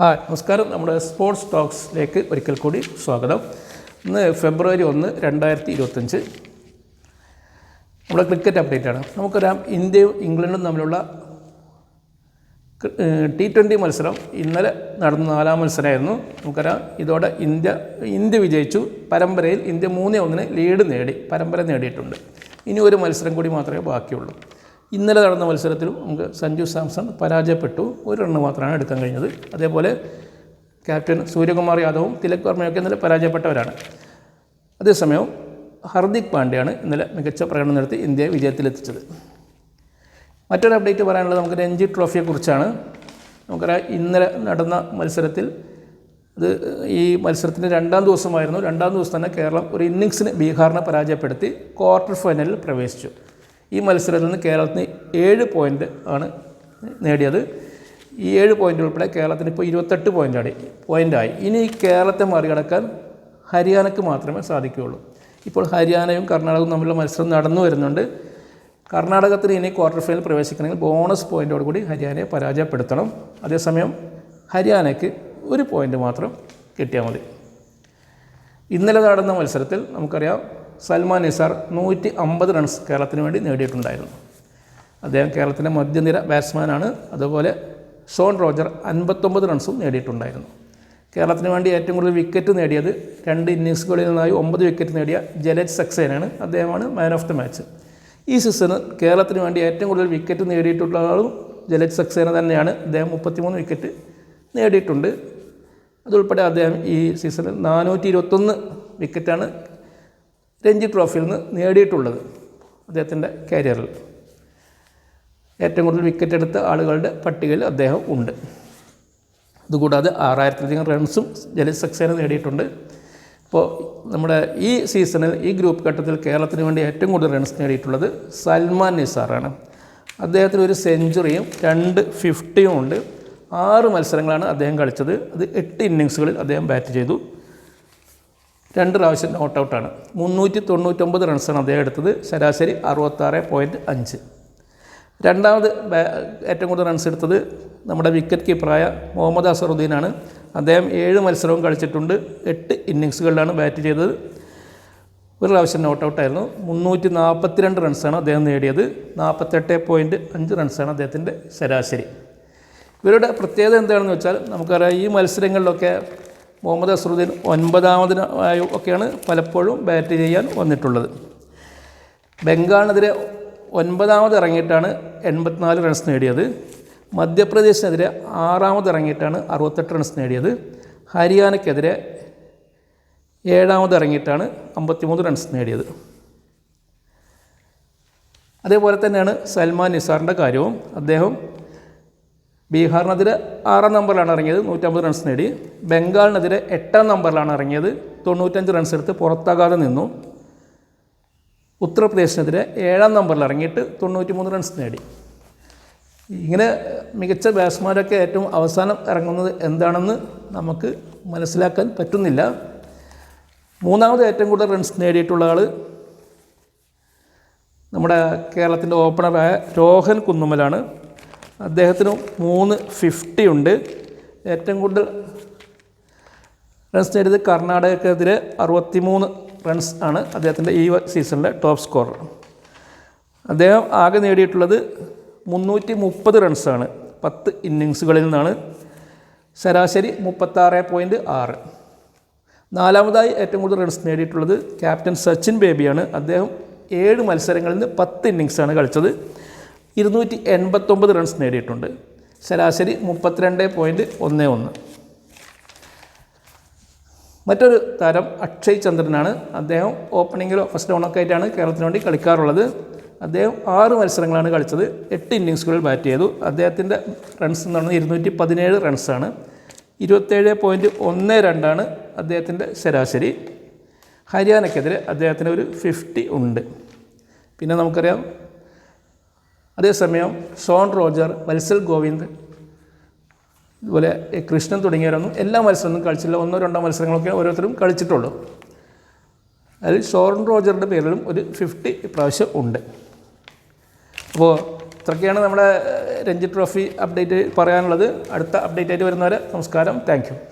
നമസ്കാരം. നമ്മുടെ സ്പോർട്സ് ടോക്സിലേക്ക് ഒരിക്കൽ കൂടി സ്വാഗതം. ഇന്ന് ഫെബ്രുവരി 1, 2025. നമ്മുടെ ക്രിക്കറ്റ് അപ്ഡേറ്റാണ്. നമുക്കറിയാം, ഇന്ത്യയും ഇംഗ്ലണ്ടും തമ്മിലുള്ള T20 മത്സരം ഇന്നലെ നടന്ന 4ാം മത്സരമായിരുന്നു. നമുക്കറിയാം, ഇതോടെ ഇന്ത്യ വിജയിച്ചു. പരമ്പരയിൽ ഇന്ത്യ 3-1 ലീഡ് നേടി പരമ്പര നേടിയിട്ടുണ്ട്. ഇനി ഒരു മത്സരം കൂടി മാത്രമേ ബാക്കിയുള്ളൂ. ഇന്നലെ നടന്ന മത്സരത്തിലും നമുക്ക് സഞ്ജു സാംസൺ പരാജയപ്പെട്ടു. 1 റണ്ണ് മാത്രമാണ് എടുക്കാൻ കഴിഞ്ഞത്. അതേപോലെ ക്യാപ്റ്റൻ സൂര്യകുമാർ യാദവും തിലക് വർമ്മയൊക്കെ ഇന്നലെ പരാജയപ്പെട്ടവരാണ്. അതേസമയം ഹർദിക് പാണ്ഡ്യയാണ് ഇന്നലെ മികച്ച പ്രകടനം നടത്തി ഇന്ത്യയെ വിജയത്തിലെത്തിച്ചത്. മറ്റൊരു അപ്ഡേറ്റ് പറയാനുള്ളത് നമുക്ക് രഞ്ജി ട്രോഫിയെക്കുറിച്ചാണ്. നമുക്കറിയാം, ഇന്നലെ നടന്ന മത്സരത്തിൽ ഈ മത്സരത്തിൻ്റെ 2ാം ദിവസമായിരുന്നു. 2ാം ദിവസം തന്നെ കേരളം ഒരു ഇന്നിങ്സിന് ബീഹാറിനെ പരാജയപ്പെടുത്തി ക്വാർട്ടർ ഫൈനലിൽ പ്രവേശിച്ചു. ഈ മത്സരത്തിൽ നിന്ന് കേരളത്തിന് 7 പോയിൻ്റ് ആണ് നേടിയത്. ഈ 7 പോയിൻ്റ് ഉൾപ്പെടെ കേരളത്തിന് ഇപ്പോൾ 28 പോയിൻ്റായി. ഇനി കേരളത്തെ മറികടക്കാൻ ഹരിയാനയ്ക്ക് മാത്രമേ സാധിക്കുകയുള്ളൂ. ഇപ്പോൾ ഹരിയാനയും കർണാടകവും തമ്മിലുള്ള മത്സരം നടന്നു വരുന്നുണ്ട്. കർണാടകത്തിന് ഇനി ക്വാർട്ടർ ഫൈനൽ പ്രവേശിക്കണമെങ്കിൽ ബോണസ് പോയിൻ്റോട് കൂടി ഹരിയാനയെ പരാജയപ്പെടുത്തണം. അതേസമയം ഹരിയാനയ്ക്ക് 1 പോയിൻ്റ് മാത്രം കിട്ടിയാൽ മതി. ഇന്നലെ നടന്ന മത്സരത്തിൽ നമുക്കറിയാം, സൽമാൻ നിസാർ 150 റൺസ് കേരളത്തിന് വേണ്ടി നേടിയിട്ടുണ്ടായിരുന്നു. അദ്ദേഹം കേരളത്തിൻ്റെ മധ്യനിര ബാറ്റ്സ്മാനാണ്. അതുപോലെ ഷോൺ റോജർ 59 റൺസും നേടിയിട്ടുണ്ടായിരുന്നു. കേരളത്തിന് വേണ്ടി ഏറ്റവും കൂടുതൽ വിക്കറ്റ് നേടിയത് 2 ഇന്നിങ്സുകളിൽ നിന്നായി 9 വിക്കറ്റ് നേടിയ ജലജ് സക്സേനയാണ്. അദ്ദേഹമാണ് മാൻ ഓഫ് ദി മാച്ച്. ഈ സീസണ് കേരളത്തിന് വേണ്ടി ഏറ്റവും കൂടുതൽ വിക്കറ്റ് നേടിയിട്ടുള്ള ആളും ജലജ് സക്സേന തന്നെയാണ്. അദ്ദേഹം 33 വിക്കറ്റ് നേടിയിട്ടുണ്ട്. അതുൾപ്പെടെ അദ്ദേഹം ഈ സീസണിൽ 421 വിക്കറ്റാണ് രഞ്ജി ട്രോഫിയിൽ നിന്ന് നേടിയിട്ടുള്ളത്. അദ്ദേഹത്തിൻ്റെ കരിയറിൽ ഏറ്റവും കൂടുതൽ വിക്കറ്റ് എടുത്ത ആളുകളുടെ പട്ടികയിൽ അദ്ദേഹം ഉണ്ട്. ഇതുകൂടാതെ 6000-ലധികം റൺസും ജലജ് സക്സേന നേടിയിട്ടുണ്ട്. ഇപ്പോൾ നമ്മുടെ ഈ സീസണിൽ ഈ ഗ്രൂപ്പ് ഘട്ടത്തിൽ കേരളത്തിന് വേണ്ടി ഏറ്റവും കൂടുതൽ റൺസ് നേടിയിട്ടുള്ളത് സൽമാൻ നിസാറാണ്. അദ്ദേഹത്തിന് 1 സെഞ്ചുറിയും 2 50യും ഉണ്ട്. 6 മത്സരങ്ങളാണ് അദ്ദേഹം കളിച്ചത്. അത് 8 ഇന്നിങ്സുകളിൽ അദ്ദേഹം ബാറ്റ് ചെയ്തു. 2 പ്രാവശ്യം നോട്ട് ഔട്ടാണ്. 399 റൺസാണ് അദ്ദേഹം എടുത്തത്. ശരാശരി 66.5. രണ്ടാമത് ഏറ്റവും കൂടുതൽ റൺസ് എടുത്തത് നമ്മുടെ വിക്കറ്റ് കീപ്പറായ മുഹമ്മദ് അസറുദ്ദീനാണ്. അദ്ദേഹം 7 മത്സരവും കളിച്ചിട്ടുണ്ട്. 8 ഇന്നിങ്സുകളിലാണ് ബാറ്റ് ചെയ്തത്. 1 പ്രാവശ്യം നോട്ട് ഔട്ടായിരുന്നു. 342 റൺസാണ് അദ്ദേഹം നേടിയത്. 48.5 റൺസാണ് അദ്ദേഹത്തിൻ്റെ ശരാശരി. ഇവരുടെ പ്രത്യേകത എന്താണെന്ന് വെച്ചാൽ, നമുക്കറിയാം, ഈ മത്സരങ്ങളിലൊക്കെ മുഹമ്മദ് അസറുദ്ദീൻ 9ാമതിനായും ഒക്കെയാണ് പലപ്പോഴും ബാറ്റ് ചെയ്യാൻ വന്നിട്ടുള്ളത്. ബംഗാളിനെതിരെ 9ാമത് ഇറങ്ങിയിട്ടാണ് 84 റൺസ് നേടിയത്. മധ്യപ്രദേശിനെതിരെ 6ാമത് ഇറങ്ങിയിട്ടാണ് 68 റൺസ് നേടിയത്. ഹരിയാനയ്ക്കെതിരെ 7ാമത് ഇറങ്ങിയിട്ടാണ് 53 റൺസ് നേടിയത്. അതേപോലെ തന്നെയാണ് സൽമാൻ നിസാറിൻ്റെ കാര്യവും. അദ്ദേഹം ബീഹാറിനെതിരെ 6ാം നമ്പറിലാണ് ഇറങ്ങിയത്, 150 റൺസ് നേടി. ബംഗാളിനെതിരെ 8ാം നമ്പറിലാണ് ഇറങ്ങിയത്, 95 റൺസ് എടുത്ത് പുറത്താകാതെ നിന്നു. ഉത്തർപ്രദേശിനെതിരെ 7ാം നമ്പറിൽ ഇറങ്ങിയിട്ട് 93 റൺസ് നേടി. ഇങ്ങനെ മികച്ച ബാറ്റ്സ്മാരൊക്കെ ഏറ്റവും അവസാനം ഇറങ്ങുന്നത് എന്താണെന്ന് നമുക്ക് മനസ്സിലാക്കാൻ പറ്റുന്നില്ല. 3ാമത് ഏറ്റവും കൂടുതൽ റൺസ് നേടിയിട്ടുള്ള ആൾ നമ്മുടെ കേരളത്തിൻ്റെ ഓപ്പണറായ രോഹൻ കുന്നുമലാണ്. അദ്ദേഹത്തിന് 350 ഉണ്ട്. ഏറ്റവും കൂടുതൽ റൺസ് നേടിയത് കർണാടകക്കെതിരെ 63 റൺസ് ആണ് അദ്ദേഹത്തിൻ്റെ ഈ സീസണിലെ ടോപ്പ് സ്കോറർ. അദ്ദേഹം ആകെ നേടിയിട്ടുള്ളത് 330 റൺസാണ് 10 ഇന്നിങ്സുകളിൽ നിന്നാണ്. ശരാശരി 36.6. 4ാമതായി ഏറ്റവും കൂടുതൽ റൺസ് നേടിയിട്ടുള്ളത് ക്യാപ്റ്റൻ സച്ചിൻ ബേബിയാണ്. അദ്ദേഹം 7 മത്സരങ്ങളിൽ നിന്ന് 10 ഇന്നിങ്സാണ് കളിച്ചത്. 289 റൺസ് നേടിയിട്ടുണ്ട്. ശരാശരി 32.11. മറ്റൊരു താരം അക്ഷയ് ചന്ദ്രനാണ്. അദ്ദേഹം ഓപ്പണിങ്ങിലോ ഫസ്റ്റ് ഡൗണൊക്കെ ആയിട്ടാണ് കേരളത്തിന് വേണ്ടി കളിക്കാറുള്ളത്. അദ്ദേഹം 6 മത്സരങ്ങളാണ് കളിച്ചത്. 8 ഇന്നിങ്സുകളിൽ ബാറ്റ് ചെയ്തു. അദ്ദേഹത്തിൻ്റെ റൺസ് എന്ന് പറയുന്നത് 217 റൺസാണ്. 27.12 അദ്ദേഹത്തിൻ്റെ ശരാശരി. ഹരിയാനയ്ക്കെതിരെ അദ്ദേഹത്തിന് 50 ഉണ്ട്. പിന്നെ നമുക്കറിയാം, അതേസമയം ഷോൺ റോജർ, വത്സൽ ഗോവിന്ദ്, അതുപോലെ കൃഷ്ണൻ തുടങ്ങിയവരൊന്നും എല്ലാ മത്സരമൊന്നും കളിച്ചില്ല. 1-2 മത്സരങ്ങളൊക്കെ ഓരോരുത്തരും കളിച്ചിട്ടുള്ളൂ. അതിൽ ഷോൺ റോജറിൻ്റെ പേരിലും 50 ഇപ്രാവശ്യം ഉണ്ട്. അപ്പോൾ ഇത്രയൊക്കെയാണ് നമ്മുടെ രഞ്ജി ട്രോഫി അപ്ഡേറ്റ് പറയാനുള്ളത്. അടുത്ത അപ്ഡേറ്റ് ആയിട്ട് വരുന്നവരെ നമസ്കാരം. Thank you.